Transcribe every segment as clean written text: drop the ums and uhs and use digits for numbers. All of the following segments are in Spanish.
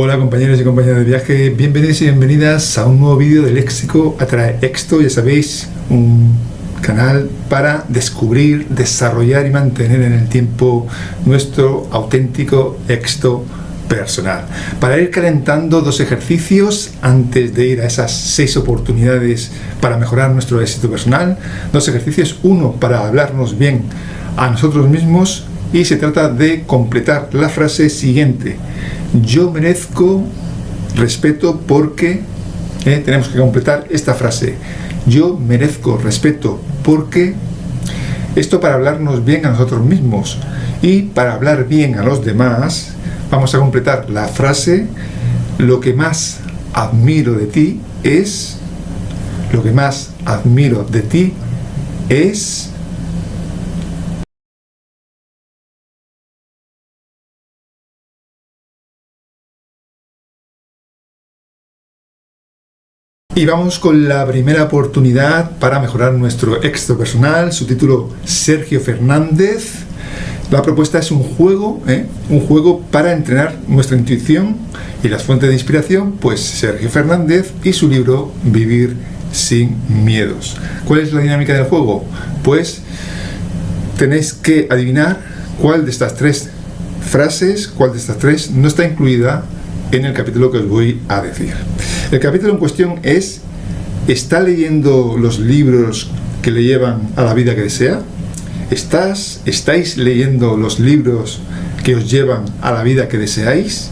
Hola compañeros y compañeras de viaje, bienvenidos y bienvenidas a un nuevo vídeo de Léxico Atrae Éxito. Ya sabéis, un canal para descubrir, desarrollar y mantener en el tiempo nuestro auténtico éxito personal. Para ir calentando dos ejercicios antes de ir a esas 6 oportunidades para mejorar nuestro éxito personal. Dos ejercicios, uno para hablarnos bien a nosotros mismos y se trata de completar la frase siguiente: yo merezco respeto porque... tenemos que completar esta frase: yo merezco respeto porque... Esto para hablarnos bien a nosotros mismos. Y para hablar bien a los demás, vamos a completar la frase: lo que más admiro de ti es... Lo que más admiro de ti es... Y vamos con la primera oportunidad para mejorar nuestro éxito personal. Su título: Sergio Fernández. La propuesta es un juego para entrenar nuestra intuición, y las fuentes de inspiración, pues Sergio Fernández y su libro Vivir sin miedos. ¿Cuál es la dinámica del juego? Pues tenéis que adivinar cuál de estas 3 frases, cuál de estas 3 no está incluida en el capítulo que os voy a decir. El capítulo en cuestión es: ¿está leyendo los libros que le llevan a la vida que desea? ¿Estáis leyendo los libros que os llevan a la vida que deseáis?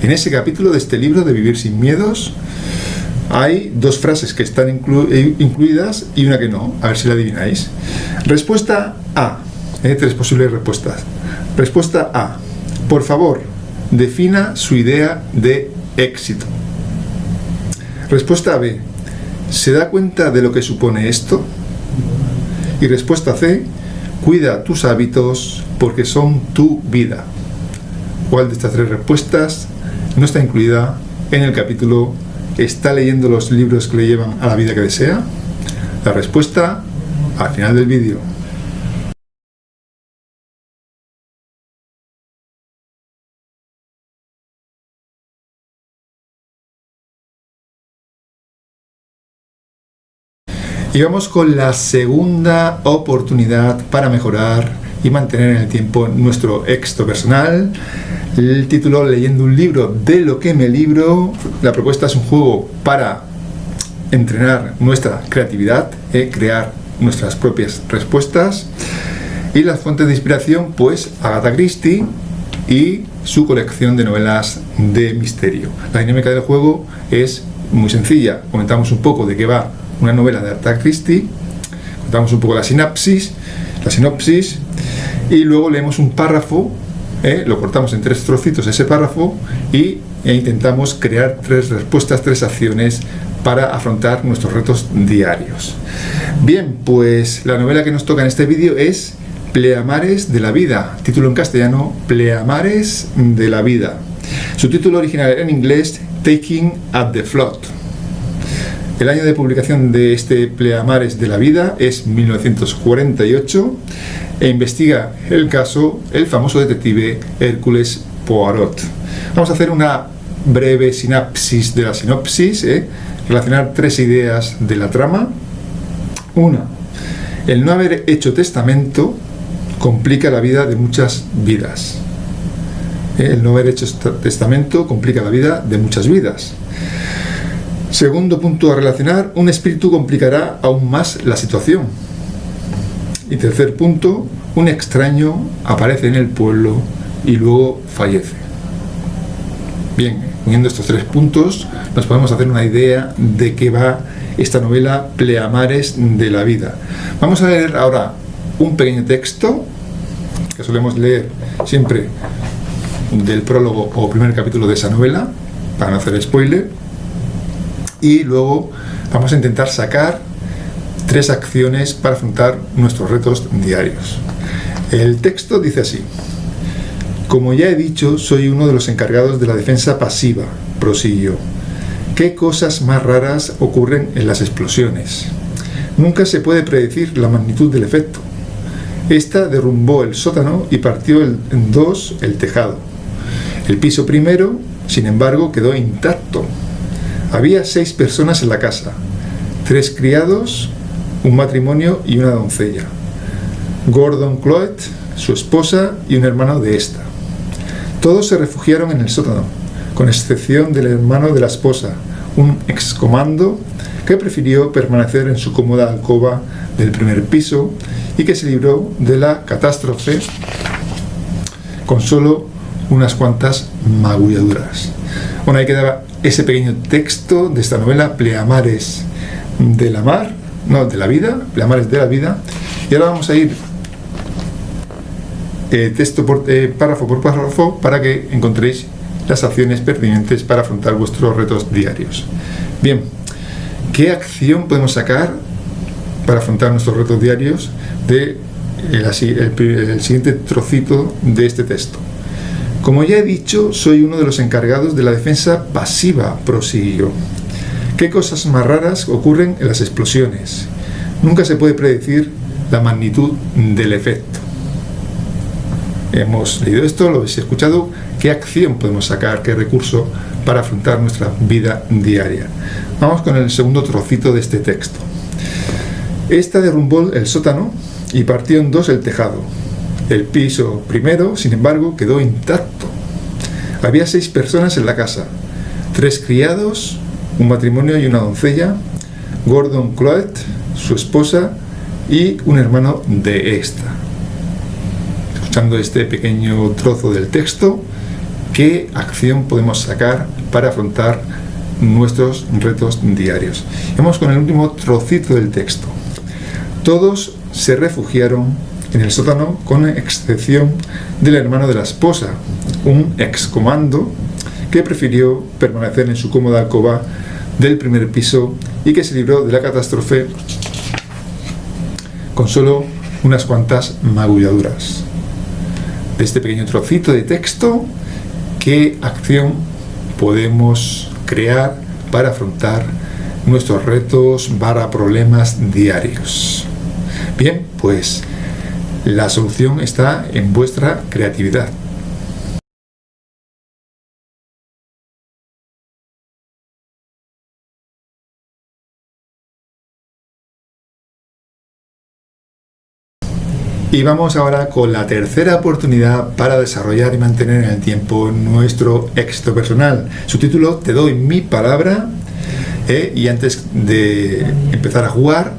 En ese capítulo de este libro de Vivir sin miedos hay 2 frases que están incluidas y una que no. A ver si la adivináis. Respuesta A. 3 posibles respuestas. Respuesta A: por favor, defina su idea de éxito. Respuesta B: ¿se da cuenta de lo que supone esto? Y respuesta C: cuida tus hábitos porque son tu vida. ¿Cuál de estas 3 respuestas no está incluida en el capítulo ¿está leyendo los libros que le llevan a la vida que desea? La respuesta al final del vídeo. Y vamos con la segunda oportunidad para mejorar y mantener en el tiempo nuestro éxito personal. El título: leyendo un libro de lo que me libro. La propuesta es un juego para entrenar nuestra creatividad, crear nuestras propias respuestas. Y las fuentes de inspiración, pues Agatha Christie y su colección de novelas de misterio. La dinámica del juego es muy sencilla. Comentamos un poco de qué va una novela de Agatha Christie, contamos un poco la sinopsis, y luego leemos un párrafo, lo cortamos en 3 trocitos ese párrafo e intentamos crear 3 respuestas, 3 acciones para afrontar nuestros retos diarios. Bien, pues la novela que nos toca en este vídeo es Pleamares de la vida, título en castellano: Pleamares de la vida. Su título original en inglés: Taking at the Flood. El año de publicación de este Pleamares de la vida es 1948 e investiga el caso el famoso detective Hércules Poirot. Vamos a hacer una breve sinapsis de la sinopsis, relacionar 3 ideas de la trama. 1. El no haber hecho testamento complica la vida de muchas vidas. El no haber hecho testamento complica la vida de muchas vidas. Segundo punto a relacionar: un espíritu complicará aún más la situación. Y tercer punto: un extraño aparece en el pueblo y luego fallece. Bien, uniendo estos 3 puntos nos podemos hacer una idea de qué va esta novela Pleamares de la vida. Vamos a leer ahora un pequeño texto que solemos leer siempre del prólogo o primer capítulo de esa novela, para no hacer spoiler. Y luego vamos a intentar sacar 3 acciones para afrontar nuestros retos diarios. El texto dice así: como ya he dicho, soy uno de los encargados de la defensa pasiva, prosiguió. ¿Qué cosas más raras ocurren en las explosiones? Nunca se puede predecir la magnitud del efecto. Esta derrumbó el sótano y partió en 2 el tejado. El piso primero sin embargo, quedó intacto. Había 6 personas en la casa, 3 criados, un matrimonio y una doncella. Gordon Cloet, su esposa y un hermano de esta. Todos se refugiaron en el sótano, con excepción del hermano de la esposa, un excomando que prefirió permanecer en su cómoda alcoba del primer piso y que se libró de la catástrofe con solo unas cuantas magulladuras. Bueno, ahí quedaba ese pequeño texto de esta novela, Pleamares de la Mar, no, de la vida, Pleamares de la Vida. Y ahora vamos a ir párrafo por párrafo para que encontréis las acciones pertinentes para afrontar vuestros retos diarios. Bien, ¿qué acción podemos sacar para afrontar nuestros retos diarios de el siguiente trocito de este texto? Como ya he dicho, soy uno de los encargados de la defensa pasiva, prosiguió. ¿Qué cosas más raras ocurren en las explosiones? Nunca se puede predecir la magnitud del efecto. Hemos leído esto, lo habéis escuchado. ¿Qué acción podemos sacar, qué recurso para afrontar nuestra vida diaria? Vamos con el segundo trocito de este texto. Esta derrumbó el sótano y partió en 2 el tejado. El piso primero, sin embargo, quedó intacto. Había 6 personas en la casa, 3 criados, un matrimonio y una doncella, Gordon Cloet, su esposa y un hermano de esta. Escuchando este pequeño trozo del texto, ¿qué acción podemos sacar para afrontar nuestros retos diarios? Vamos con el último trocito del texto. Todos se refugiaron en el sótano con excepción del hermano de la esposa, un excomando que prefirió permanecer en su cómoda alcoba del primer piso y que se libró de la catástrofe con solo unas cuantas magulladuras. De este pequeño trocito de texto, ¿qué acción podemos crear para afrontar nuestros retos, problemas diarios? Bien, pues la solución está en vuestra creatividad. Y vamos ahora con la tercera oportunidad para desarrollar y mantener en el tiempo nuestro éxito personal. Su título, Te doy mi palabra. Y antes de empezar a jugar,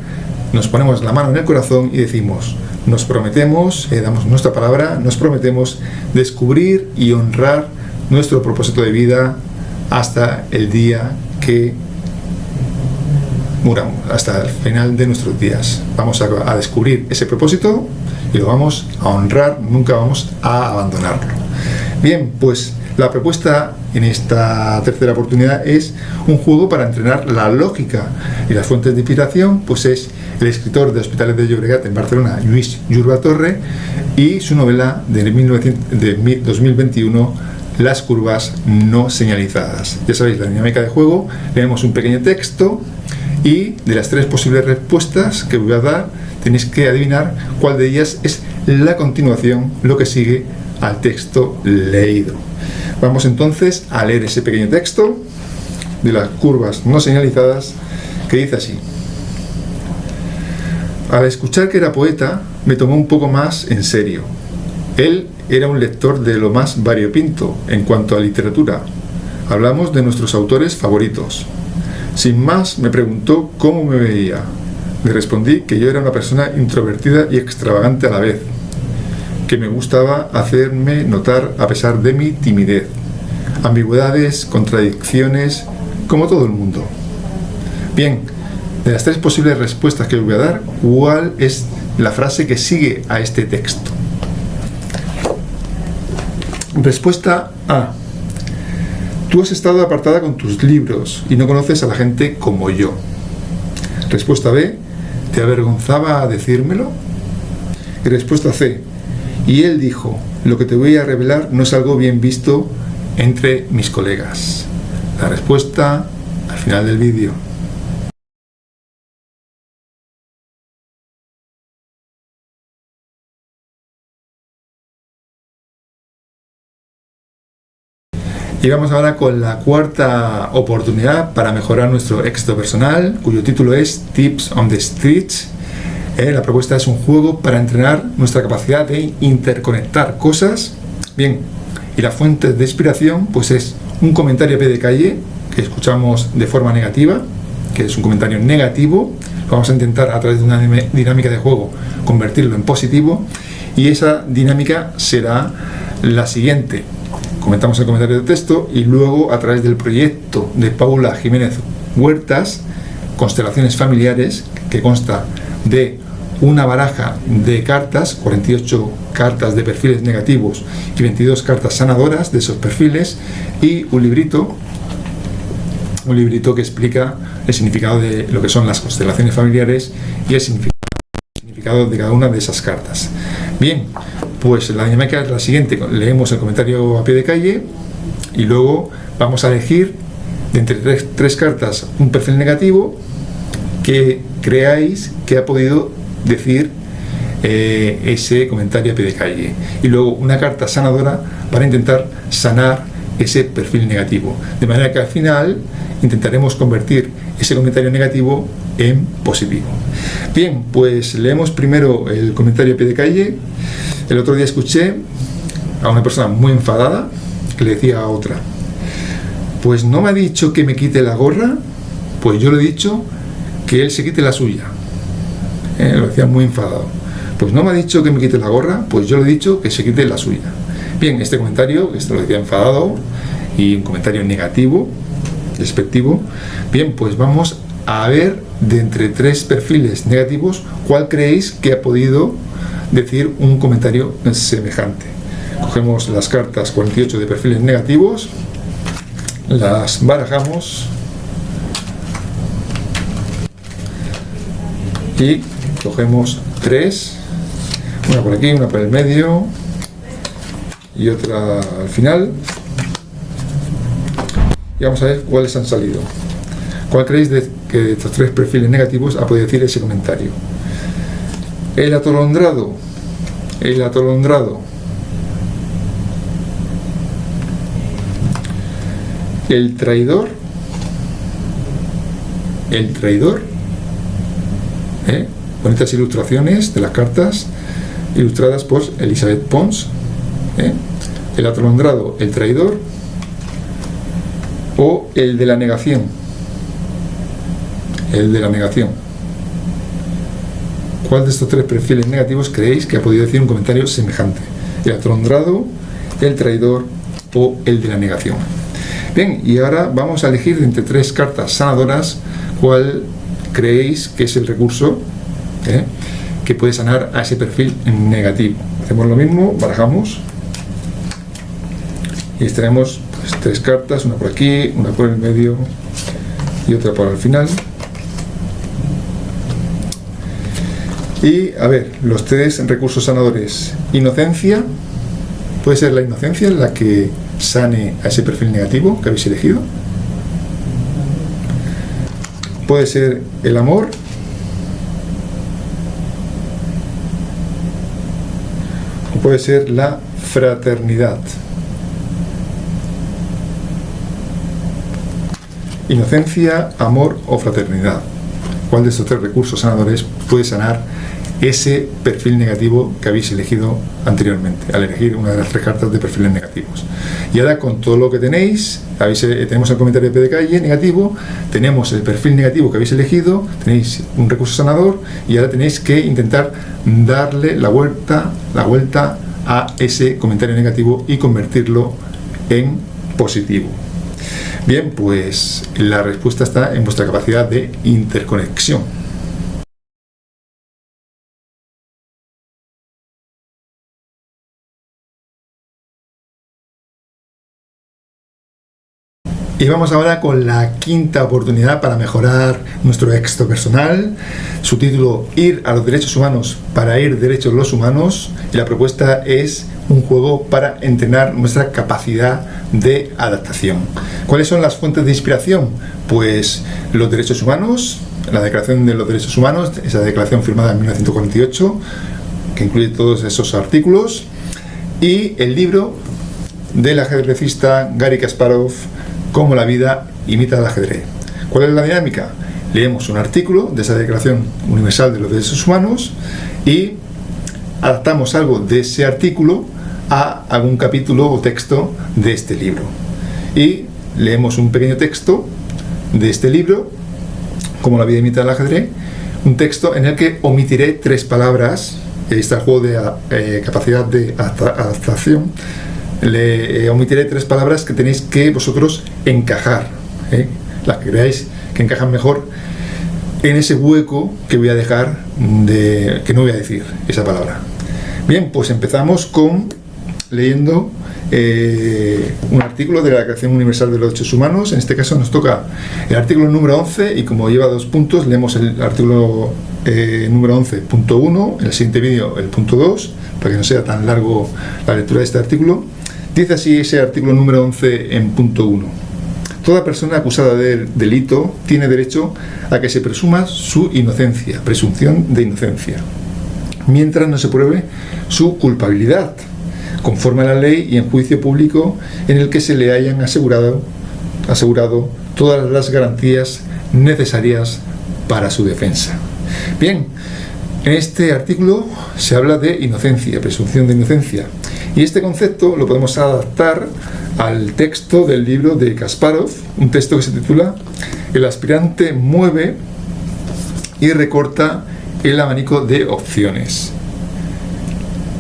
nos ponemos la mano en el corazón y decimos, nos prometemos, damos nuestra palabra, nos prometemos descubrir y honrar nuestro propósito de vida hasta el día que muramos, hasta el final de nuestros días. Vamos a descubrir ese propósito y lo vamos a honrar, nunca vamos a abandonarlo. Bien, pues la propuesta en esta tercera oportunidad es un juego para entrenar la lógica, y las fuentes de inspiración pues es el escritor de Hospitalet de Llobregat en Barcelona, Lluís Jurba Torre, y su novela de 2021, Las curvas no señalizadas. Ya sabéis la dinámica de juego, leemos un pequeño texto y de las 3 posibles respuestas que voy a dar tenéis que adivinar cuál de ellas es la continuación, lo que sigue al texto leído. Vamos entonces a leer ese pequeño texto de las curvas no señalizadas, que dice así. Al escuchar que era poeta, me tomó un poco más en serio. Él era un lector de lo más variopinto en cuanto a literatura. Hablamos de nuestros autores favoritos. Sin más, me preguntó cómo me veía. Le respondí que yo era una persona introvertida y extravagante a la vez, que me gustaba hacerme notar a pesar de mi timidez, ambigüedades, contradicciones, como todo el mundo. Bien, de las 3 posibles respuestas que os voy a dar, ¿cuál es la frase que sigue a este texto? Respuesta A. Tú has estado apartada con tus libros y no conoces a la gente como yo. Respuesta B. ¿Te avergonzaba decírmelo? Y respuesta C. Y él dijo, lo que te voy a revelar no es algo bien visto entre mis colegas. La respuesta al final del vídeo. Y vamos ahora con la cuarta oportunidad para mejorar nuestro éxito personal, cuyo título es Tips on the Streets. La propuesta es un juego para entrenar nuestra capacidad de interconectar cosas. Bien, y la fuente de inspiración pues es un comentario a pie de calle que escuchamos de forma negativa, que es un comentario negativo. Vamos a intentar a través de una dinámica de juego convertirlo en positivo, y esa dinámica será la siguiente: comentamos el comentario de texto y luego a través del proyecto de Paula Jiménez Huertas, Constelaciones Familiares, que consta de una baraja de cartas, 48 cartas de perfiles negativos y 22 cartas sanadoras de esos perfiles, y un librito que explica el significado de lo que son las constelaciones familiares y el significado de cada una de esas cartas. Bien, pues la dinámica es la siguiente: leemos el comentario a pie de calle y luego vamos a elegir de entre tres cartas un perfil negativo que creáis que ha podido decir ese comentario a pie de calle, y luego una carta sanadora para intentar sanar ese perfil negativo, de manera que al final intentaremos convertir ese comentario negativo en positivo. Bien, pues leemos primero el comentario a pie de calle. El otro día escuché a una persona muy enfadada que le decía a otra: pues no me ha dicho que me quite la gorra, pues yo le he dicho que él se quite la suya. Lo decía muy enfadado. Pues no me ha dicho que me quite la gorra, pues yo le he dicho que se quite la suya. Bien, este comentario, esto lo decía enfadado y un comentario negativo, despectivo. Bien, pues vamos a ver de entre tres perfiles negativos cuál creéis que ha podido decir un comentario semejante. Cogemos las cartas 48 de perfiles negativos, las barajamos y cogemos tres, una por aquí, una por el medio y otra al final, y vamos a ver cuáles han salido. ¿Cuál creéis que de estos tres perfiles negativos ha podido decir ese comentario? El atolondrado, el traidor, bonitas ilustraciones de las cartas ilustradas por Elizabeth Pons. El atolondrado, el traidor o el de la negación. ¿Cuál de estos tres perfiles negativos creéis que ha podido decir un comentario semejante? El atolondrado, el traidor o el de la negación. Bien, y ahora vamos a elegir de entre tres cartas sanadoras cuál creéis que es el recurso que puede sanar a ese perfil negativo. Hacemos lo mismo, barajamos y extraemos pues tres cartas, una por aquí, una por el medio y otra por el final. Y a ver, los tres recursos sanadores. Inocencia, puede ser la inocencia la que sane a ese perfil negativo que habéis elegido. Puede ser el amor. O puede ser la fraternidad. Inocencia, amor o fraternidad. ¿Cuál de estos tres recursos sanadores puede sanar ese perfil negativo que habéis elegido anteriormente, al elegir una de las tres cartas de perfiles negativos? Y ahora, con todo lo que tenéis, tenemos el comentario de pie de calle negativo, tenemos el perfil negativo que habéis elegido, tenéis un recurso sanador, y ahora tenéis que intentar darle la vuelta a ese comentario negativo y convertirlo en positivo. Bien, pues la respuesta está en vuestra capacidad de interconexión. Y vamos ahora con la quinta oportunidad para mejorar nuestro éxito personal. Su título: Ir a los derechos humanos para ir derechos los humanos. Y la propuesta es un juego para entrenar nuestra capacidad de adaptación. ¿Cuáles son las fuentes de inspiración? Pues los derechos humanos, la Declaración de los Derechos Humanos, esa declaración firmada en 1948, que incluye todos esos artículos, y el libro del ajedrecista Garry Kasparov, Cómo la vida imita al ajedrez. ¿Cuál es la dinámica? Leemos un artículo de esa Declaración Universal de los Derechos Humanos y adaptamos algo de ese artículo a algún capítulo o texto de este libro. Y leemos un pequeño texto de este libro, Cómo la vida imita al ajedrez, un texto en el que omitiré 3 palabras. Ahí está el juego de capacidad de adaptación. Le omitiré 3 palabras que tenéis que vosotros encajar, las que creáis que encajan mejor en ese hueco que voy a dejar, que no voy a decir esa palabra. Bien, pues empezamos leyendo un artículo de la Declaración Universal de los Derechos Humanos. En este caso nos toca el artículo número 11 y como lleva 2 puntos, leemos el artículo número 11.1, en el siguiente vídeo el punto 2, para que no sea tan largo la lectura de este artículo. Dice así ese artículo número 11 en punto 1. Toda persona acusada de delito tiene derecho a que se presuma su inocencia, presunción de inocencia, mientras no se pruebe su culpabilidad, conforme a la ley y en juicio público en el que se le hayan asegurado todas las garantías necesarias para su defensa. Bien, en este artículo se habla de inocencia, presunción de inocencia, y este concepto lo podemos adaptar al texto del libro de Kasparov, un texto que se titula El aspirante mueve y recorta el abanico de opciones.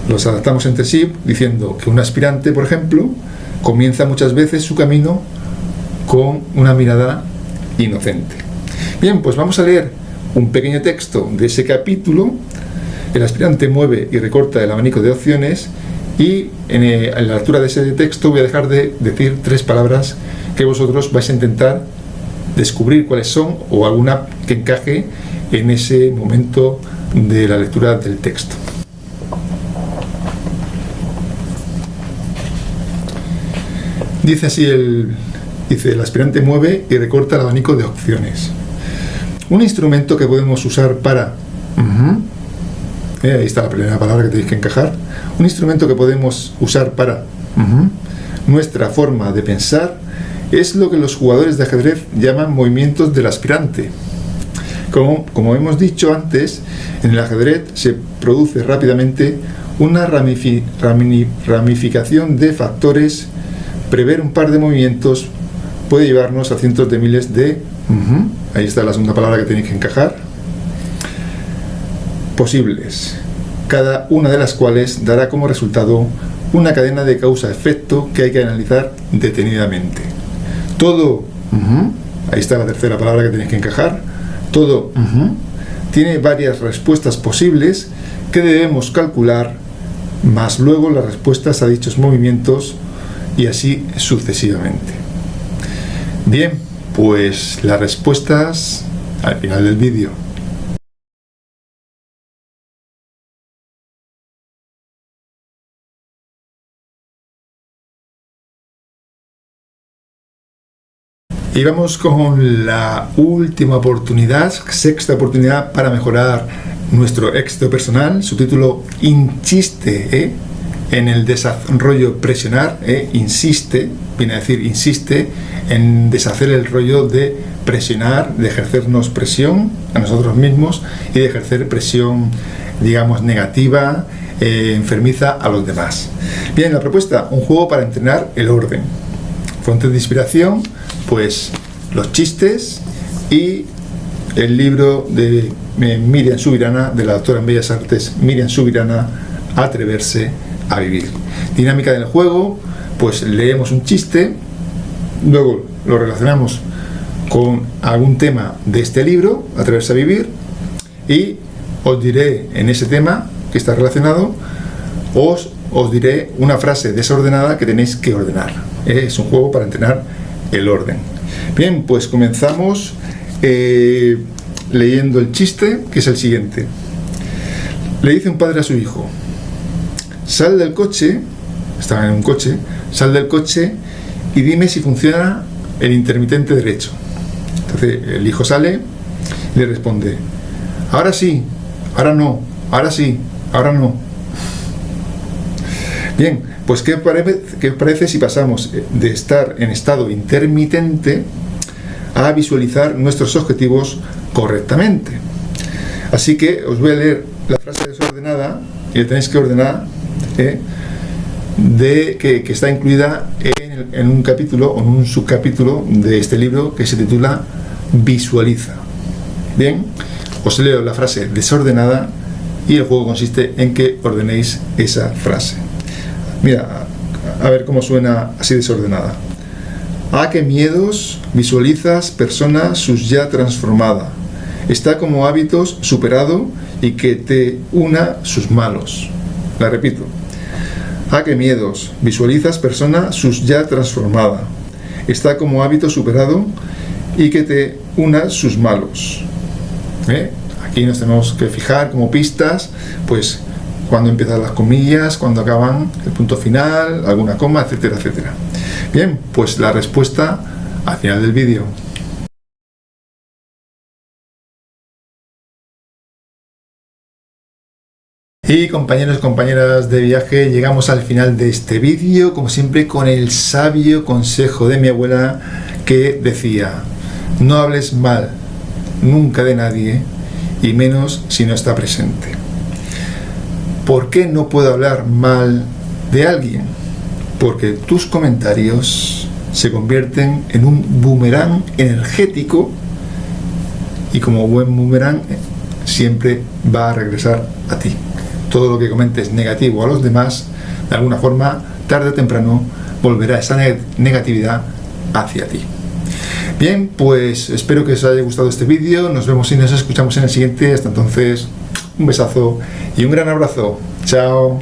Los adaptamos entre sí diciendo que un aspirante, por ejemplo, comienza muchas veces su camino con una mirada inocente. Bien, pues vamos a leer un pequeño texto de ese capítulo. El aspirante mueve y recorta el abanico de opciones, y en la lectura de ese texto voy a dejar de decir 3 palabras que vosotros vais a intentar descubrir cuáles son, o alguna que encaje en ese momento de la lectura del texto. Dice así el aspirante mueve y recorta el abanico de opciones. Un instrumento que podemos usar para... ahí está la primera palabra que tenéis que encajar. Un instrumento que podemos usar para nuestra forma de pensar es lo que los jugadores de ajedrez llaman movimientos del aspirante. Como hemos dicho antes, en el ajedrez se produce rápidamente una ramificación de factores. Prever un par de movimientos puede llevarnos a cientos de miles de... ahí está la segunda palabra que tenéis que encajar. Posibles, cada una de las cuales dará como resultado una cadena de causa-efecto que hay que analizar detenidamente. Todo, ahí está la tercera palabra que tenéis que encajar, todo tiene varias respuestas posibles que debemos calcular, más luego las respuestas a dichos movimientos, y así sucesivamente. Bien, pues las respuestas al final del vídeo. Y vamos con la última oportunidad, sexta oportunidad para mejorar nuestro éxito personal. Su título: Insiste en el desarrollo presionar. Insiste, viene a decir insiste en deshacer el rollo de presionar, de ejercernos presión a nosotros mismos y de ejercer presión, digamos, negativa, enfermiza a los demás. Bien, la propuesta: un juego para entrenar el orden. Fuentes de inspiración: pues los chistes y el libro de Miriam Subirana, de la doctora en Bellas Artes Miriam Subirana, Atreverse a vivir. Dinámica del juego: pues leemos un chiste, luego lo relacionamos con algún tema de este libro, Atreverse a vivir, y os diré en ese tema que está relacionado, os diré una frase desordenada que tenéis que ordenar. Es un juego para entrenar el orden. Bien, pues comenzamos leyendo el chiste, que es el siguiente. Le dice un padre a su hijo: sal del coche, estaba en un coche, sal del coche y dime si funciona el intermitente derecho. Entonces el hijo sale y le responde: ahora sí, ahora no, ahora sí, ahora no. Bien, Pues ¿qué os parece si pasamos de estar en estado intermitente a visualizar nuestros objetivos correctamente? Así que os voy a leer la frase desordenada, y la tenéis que ordenar, que está incluida en un capítulo o en un subcapítulo de este libro que se titula Visualiza. Bien, os leo la frase desordenada y el juego consiste en que ordenéis esa frase. Mira, a ver cómo suena así desordenada. ¿A qué miedos visualizas persona sus ya transformada? Está como hábitos superado y que te una sus malos. La repito. ¿A qué miedos visualizas persona sus ya transformada? Está como hábito superado y que te una sus malos. Aquí nos tenemos que fijar como pistas, pues cuando empiezan las comillas, cuando acaban el punto final, alguna coma, etcétera, etcétera. Bien, pues la respuesta al final del vídeo. Y compañeros y compañeras de viaje, llegamos al final de este vídeo, como siempre con el sabio consejo de mi abuela que decía: no hables mal nunca de nadie, y menos si no está presente. ¿Por qué no puedo hablar mal de alguien? Porque tus comentarios se convierten en un boomerang energético, y como buen boomerang siempre va a regresar a ti. Todo lo que comentes negativo a los demás, de alguna forma, tarde o temprano, volverá esa negatividad hacia ti. Bien, pues espero que os haya gustado este vídeo. Nos vemos y nos escuchamos en el siguiente. Hasta entonces, un besazo y un gran abrazo. Chao.